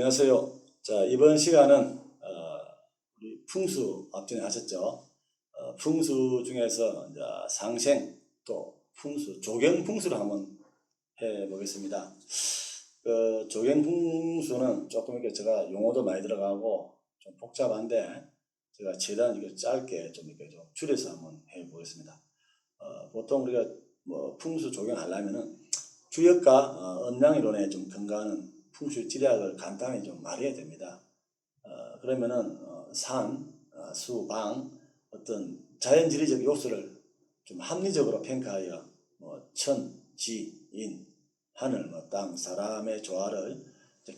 안녕하세요. 자, 이번 시간은 우리 풍수 앞전에 하셨죠. 풍수 중에서 이제 상생 또 풍수, 조경풍수를 한번 해보겠습니다. 조경풍수는 조금 이렇게 제가 용어도 많이 들어가고 좀 복잡한데 제가 최대한 이렇게 짧게 좀 이렇게 좀 줄여서 한번 해보겠습니다. 보통 우리가 뭐 풍수 조경하려면은 주역과 음양이론에 좀 근거하는 풍수 지략을 간단히 좀 말해야 됩니다. 그러면은 산, 수, 방 어떤 자연지리적 요소를 좀 합리적으로 평가하여 천, 지, 인, 하늘, 땅, 사람의 조화를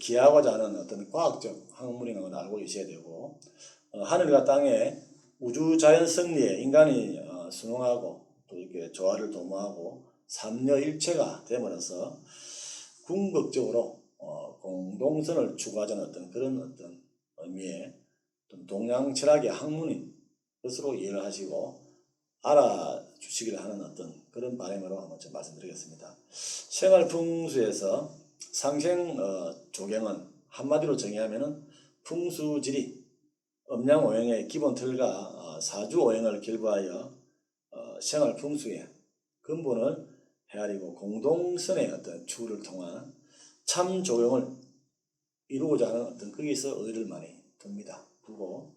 기하고자 하는 어떤 과학적 학문이라는 걸 알고 계셔야 되고, 하늘과 땅의 우주 자연 성리에 인간이 순응하고 또 이렇게 조화를 도모하고 삼려일체가 됨으로써 궁극적으로 공동선을 추구하자는 어떤 그런 어떤 의미의 동양 철학의 학문인 것으로 이해를 하시고 알아주시기를 하는 어떤 그런 바람으로 한번 좀 말씀드리겠습니다. 생활풍수에서 상생 조경은 한마디로 정의하면은 풍수지리, 음양오행의 기본 틀과 사주오행을 결부하여 생활풍수의 근본을 헤아리고 공동선의 어떤 추구를 통한 참 조경을 이루고자 하는 어떤 거기서 의의를 많이 둡니다. 두고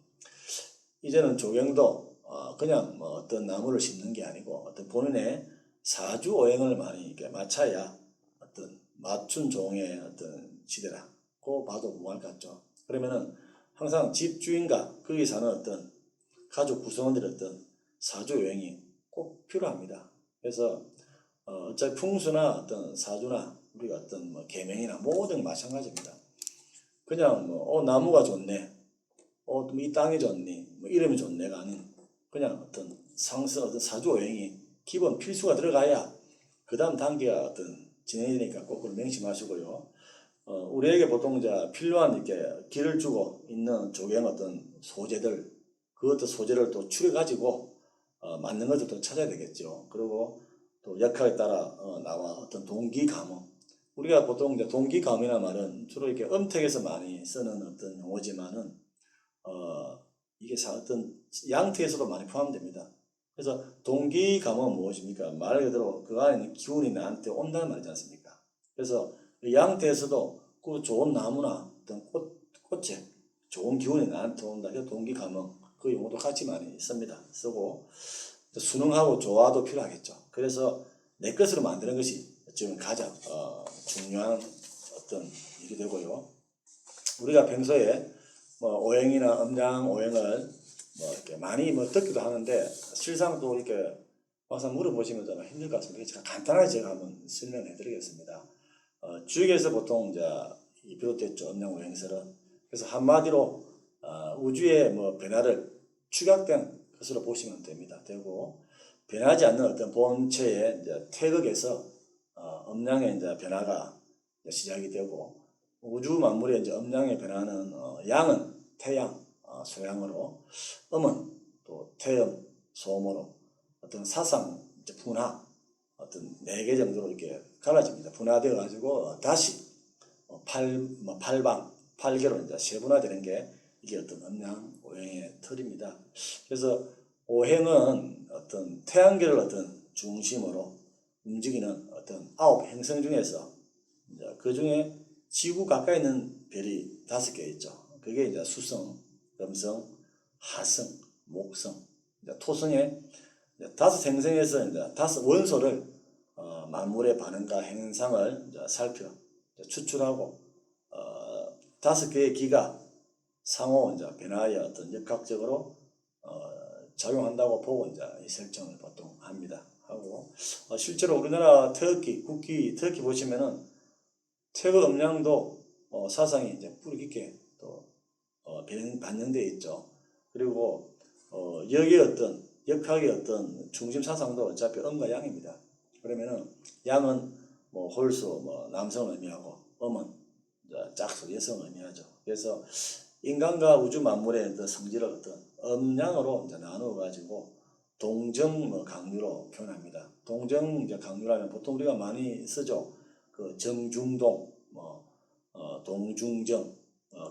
이제는 조경도 그냥 어떤 나무를 심는 게 아니고 어떤 본인의 사주 오행을 많이 이렇게 맞춰야 어떤 맞춘 종의 어떤 시대라고 봐도 무할 것 같죠. 그러면은 항상 집주인과 거기 사는 어떤 가족 구성원들의 어떤 사주 오행이 꼭 필요합니다. 그래서 어차피 풍수나 어떤 사주나 우리가 어떤 계명이나 모든 마찬가지입니다. 그냥 나무가 좋네, 이 땅이 좋니, 이름이 좋네가 아닌 그냥 어떤 상승 어떤 사주 오행이 기본 필수가 들어가야 그 다음 단계가 어떤 진행이 되니까 꼭 그걸 명심하시고요. 우리에게 보통 이제 필요한 이렇게 길을 주고 있는 조경 어떤 소재들, 그 어떤 소재를 또 추려가지고 맞는 것을 또 찾아야 되겠죠. 그리고 또 역학에 따라 나와 어떤 동기감흥. 우리가 보통 이제 동기감이라는 말은 주로 이렇게 음택에서 많이 쓰는 어떤 용어지만은 이게 어떤 양택에서도 많이 포함됩니다. 그래서 동기감은 무엇입니까? 말 그대로 그 안에 있는 기운이 나한테 온다는 말이지 않습니까? 그래서 양태에서도 그 좋은 나무나 어떤 꽃에 좋은 기운이 나한테 온다. 그래서 동기감은 그 용어도 같이 많이 씁니다. 쓰고 순응하고 조화도 필요하겠죠. 그래서 내 것으로 만드는 것이 지금 가장 중요한 어떤 일이 되고요. 우리가 평소에 오행이나 음양 오행을 이렇게 많이 듣기도 하는데 실상 또 이렇게 항상 물어보시면 좀 힘들 것 같습니다. 제가 간단하게 제가 한번 설명해 드리겠습니다. 주역에서 보통 이제 비롯됐죠. 음양 오행설은. 그래서 한마디로 우주의 변화를 축약된 것으로 보시면 됩니다. 되고 변하지 않는 어떤 본체의 이제 태극에서 음양의 이제 변화가 시작이 되고 우주 만물의 이제 음양의 변화는 양은 태양, 소양으로 음은 또 태음, 소음으로 어떤 사상, 이제 분화, 어떤 4개 정도로 이렇게 갈라집니다. 분화되어 가지고 다시 팔방, 8개로 이제 세분화되는 게 이게 어떤 음양 오행의 틀입니다. 그래서 오행은 어떤 태양계를 어떤 중심으로 움직이는 어떤 9 행성 중에서 이제 그 중에 지구 가까이 있는 별이 5개 있죠. 그게 이제 수성, 금성, 하성, 목성, 이제 토성의 5 행성에서 이제 5 원소를 만물의 반응과 행상을 이제 살펴 추출하고 5개의 기가 상호 이제 변화하여 어떤 역학적으로 작용한다고 보고 이제 이 설정을 보통 합니다. 하고 실제로 우리나라 태극기, 국기, 태극기 보시면은 태극 음양도 사상이 이제 뿌리 깊게 또 반영되어 있죠. 그리고 여기에 어떤 역학의 어떤 중심 사상도 어차피 음과 양입니다. 그러면은 양은 홀수 남성을 의미하고 음은 짝수 여성을 의미하죠. 그래서 인간과 우주 만물의 어떤 성질을 어떤 음양으로 이제 나누어 가지고 동정 강류로 표현합니다. 동정 이제 강류라면 보통 우리가 많이 쓰죠. 그 정중동, 동중정,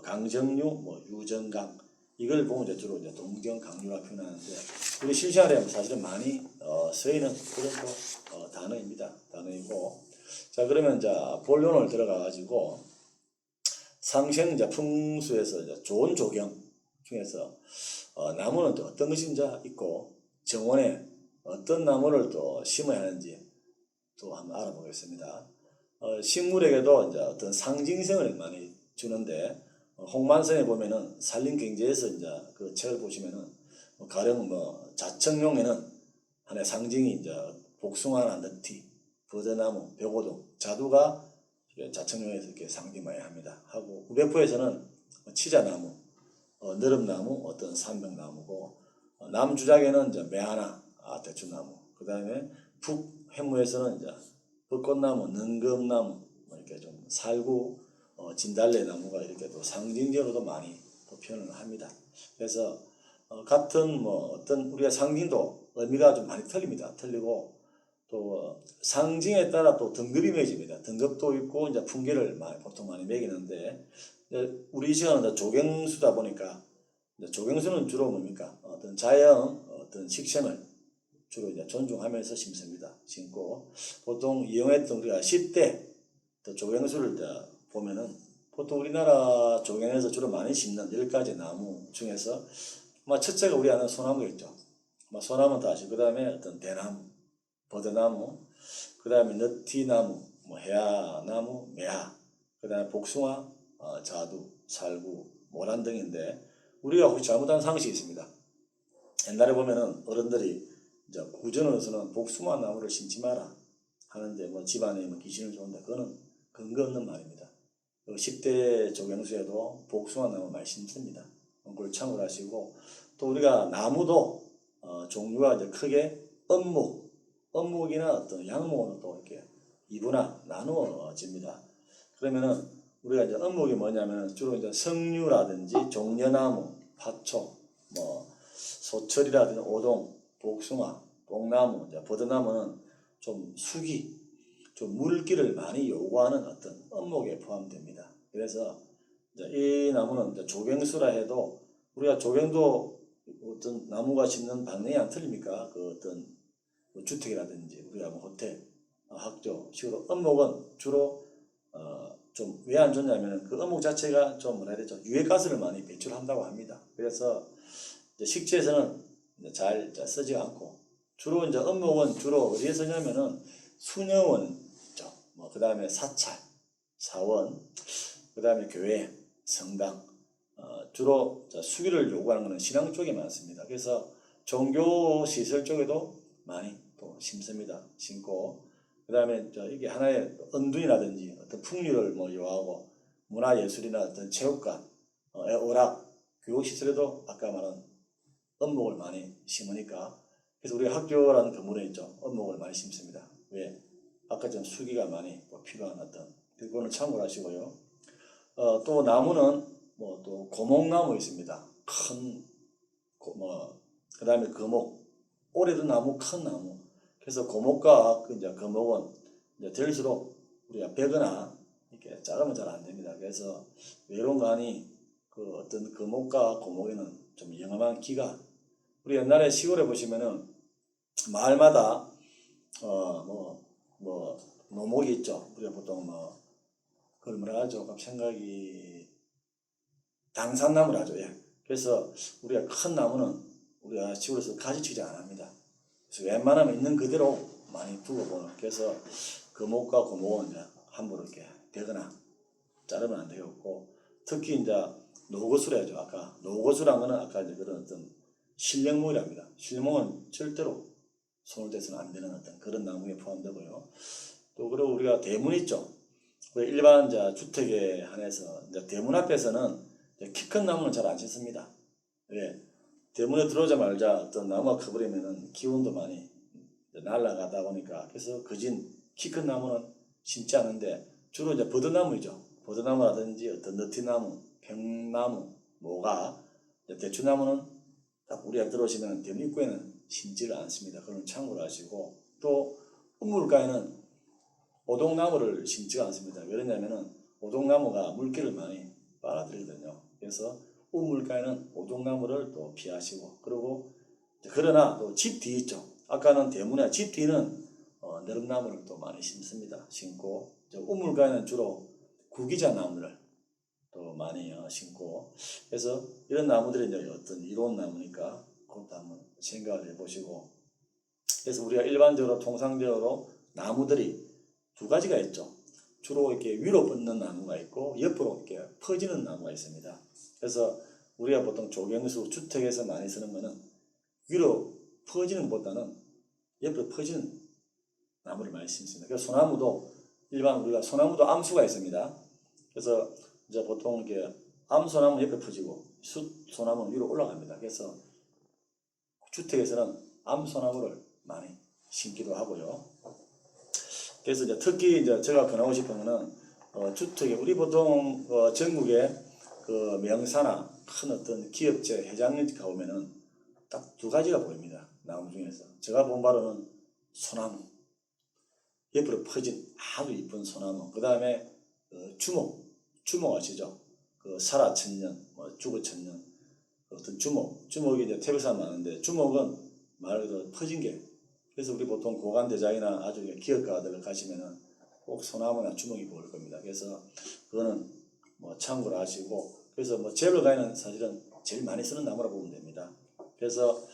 강정류, 뭐 유정강 이걸 보면 이제 주로 이제 동정 강류라 표현하는데 우리 실생활에 사실은 많이 쓰이는 그런 또 단어입니다. 단어이고 자 그러면 이제 본론을 들어가 가지고 상생 이제 풍수에서 이제 좋은 조경 중에서 나무는 또 어떤 것이 이제 있고 정원에 어떤 나무를 또 심어야 하는지 또 한번 알아보겠습니다. 식물에게도 이제 어떤 상징성을 많이 주는데 홍만성에 보면은 산림경제에서 이제 그 책을 보시면은 가령 뭐 자청용에는 하나의 상징이 이제 복숭아나 너티, 버드나무, 벽오동, 자두가 자청용에서 이렇게 상징해야 합니다. 하고 우백포에서는 치자나무, 너름나무, 어떤 산명나무고 남주작에는 이제 매화나 대추나무, 그 다음에 북해무에서는 이제 벚꽃나무, 능금나무, 이렇게 좀 살구, 진달래나무가 이렇게 또 상징적으로도 많이 또 표현을 합니다. 그래서 같은 뭐 어떤 우리가 상징도 의미가 좀 많이 틀립니다. 틀리고 또 상징에 따라 또 등급이 매집니다. 등급도 있고 이제 풍계를 보통 많이 매기는데 우리 시간은 조경수다 보니까 조경수는 주로 뭡니까? 어떤 자연, 어떤 식생을 주로 이제 존중하면서 심습니다. 심고 보통 이용했던 우리가 10대 또 조경수를 보면은 보통 우리나라 조경에서 주로 많이 심는 10가지 나무 중에서 첫째가 우리 아는 소나무겠죠. 소나무 다시 그 다음에 어떤 대나무, 버드나무, 그 다음에 너티나무, 해아나무, 매화, 그 다음에 복숭아, 자두, 살구, 모란 등인데 우리가 혹시 잘못한 상식이 있습니다. 옛날에 보면은 어른들이 이제 구전에서는 복숭아 나무를 심지 마라 하는데 집안에 귀신을 좋은데 그거는 근거 없는 말입니다. 10대 조경수에도 복숭아 나무 많이 심습니다. 그걸 참고하시고 또 우리가 나무도 종류가 이제 크게 엄묵이나 어떤 양목으로 또 이렇게 이분화 나누어집니다. 그러면은 우리가 이제 엄묵이 뭐냐면 주로 이제 석류라든지 종려나무, 파초, 소철이라든지 오동, 복숭아, 뽕나무, 이제 버드나무는 좀 수기, 좀 물기를 많이 요구하는 어떤 엄목에 포함됩니다. 그래서 이 나무는 이제 조경수라 해도 우리가 조경도 어떤 나무가 심는 방향이 안 틀립니까? 그 어떤 주택이라든지 우리가 호텔, 학교 식으로 엄목은 주로 좀 왜 안 좋냐면 그 엄목 자체가 좀 뭐라 해야 되죠? 유해가스를 많이 배출한다고 합니다. 그래서 이제 식지에서는 잘 쓰지 않고 주로 이제 엄목은 주로 어디에 쓰냐면은 수녀원, 그 다음에 사찰, 사원, 그 다음에 교회, 성당, 주로 수기를 요구하는 것은 신앙 쪽에 많습니다. 그래서 종교 시설 쪽에도 많이 또 심습니다. 심고 그 다음에 이게 하나의 은둔이라든지 어떤 풍류를 요하고 문화예술이나 어떤 체육관, 오락, 교육시설에도 아까 말한 엄목을 많이 심으니까 그래서 우리 학교라는 건물에 있죠. 엄목을 많이 심습니다. 왜? 아까 전 수기가 많이 필요한 어떤 그거는 참고를 하시고요. 또 나무는 또 고목나무 있습니다. 그 다음에 거목, 오래된 나무, 큰 나무. 그래서 고목과 이제 거목은 이제 될수록 우리가 베거나 이렇게 자르면 잘 안 됩니다. 그래서 외로운 간이 그 어떤 거목과 고목에는 좀 영험한 기가 우리 옛날에 시골에 보시면은 마을마다 노목이 있죠. 우리가 보통 그걸 뭐라 하죠? 생각이 당산나무라 하죠. 예. 그래서 우리가 큰 나무는 우리가 시골에서 가지치지 안 합니다. 그래서 웬만하면 있는 그대로 많이 두고 보는. 그래서 거목과 고목은 이제 함부로 이렇게 베거나 자르면 안 되겠고 특히 이제 노거수라 하죠. 아까 노거수란 거는 아까 이제 그런 어떤 실령목이랍니다. 실령목은 절대로 손을 대서는 안 되는 어떤 그런 나무에 포함되고요. 또 그리고 우리가 대문 있죠. 일반 이제 주택에 한해서 이제 대문 앞에서는 키 큰 나무는 잘 안 심습니다. 왜? 대문에 들어오자마자 어떤 나무가 커버리면은 기운도 많이 날아가다 보니까 그래서 거진 키 큰 나무는 심지 않은데 주로 이제 버드나무이죠. 버드나무라든지 어떤 너티나무, 평나무, 모가, 대추나무는 딱 우리가 들어오시면 대문 입구에는 심지를 않습니다. 그건 참고를 하시고 또 우물가에는 오동나무를 심지가 않습니다. 왜냐면은 오동나무가 물기를 많이 빨아들이거든요. 그래서 우물가에는 오동나무를 또 피하시고, 그리고 그러나 또 집 뒤 있죠. 아까는 대문에 집 뒤는 느릅나무를 또 많이 심습니다. 심고 우물가에는 주로 구기자 나무를 또 많이 심고, 그래서 이런 나무들이 이제 어떤 이로운 나무니까 그것도 한번 생각을 해보시고. 그래서 우리가 일반적으로 통상적으로 나무들이 두 가지가 있죠. 주로 이렇게 위로 뻗는 나무가 있고 옆으로 이렇게 퍼지는 나무가 있습니다. 그래서 우리가 보통 조경수 주택에서 많이 쓰는 거는 위로 퍼지는 것보다는 옆으로 퍼지는 나무를 많이 심습니다. 그래서 소나무도 일반 우리가 소나무도 암수가 있습니다. 그래서 이제 보통 이렇게 암소나무 옆에 퍼지고 숫소나무는 위로 올라갑니다. 그래서 주택에서는 암소나무를 많이 심기도 하고요. 그래서 이제 특히 이제 제가 권하고 싶은 거는 주택에 우리 보통 전국에 그 명사나 큰 어떤 기업체 회장님 가보면은 딱 두 가지가 보입니다. 나무 중에서 제가 본 바로는 소나무, 옆으로 퍼진 아주 이쁜 소나무, 그 다음에 주목 아시죠? 그 살아천년, 죽어천년, 어떤 주목이 이제 태백산 많은데 주목은 말 그대로 퍼진 게. 그래서 우리 보통 고관대장이나 아주 기업가들 가시면은 꼭 소나무나 주목이 보일 겁니다. 그래서 그거는 참고로 하시고, 그래서 재벌가에는 사실은 제일 많이 쓰는 나무라고 보면 됩니다. 그래서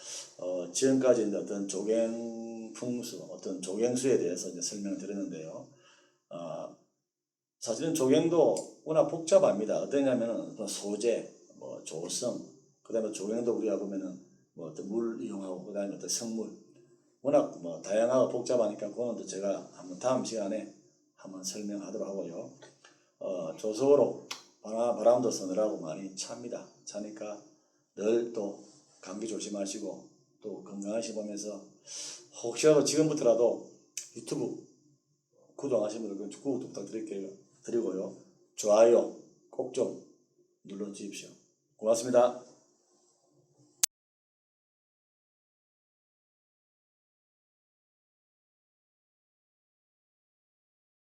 지금까지 이제 어떤 조경풍수, 어떤 조경수에 대해서 이제 설명을 드렸는데요. 사실은 조경도 워낙 복잡합니다. 어떠냐면은 소재, 조성, 그다음에 조경도 우리가 보면은 어떤 물 이용하고, 그다음에 어떤 성물, 워낙 다양하고 복잡하니까 그거는 또 제가 한번 다음 시간에 한번 설명하도록 하고요. 조석으로 바람도 서늘하고 많이 찹니다. 차니까 늘 또 감기 조심하시고 또 건강하시면서 혹시라도 지금부터라도 유튜브 구독하시는 분들 구독 부탁드리고요. 좋아요 꼭 좀 눌러주십시오. 고맙습니다.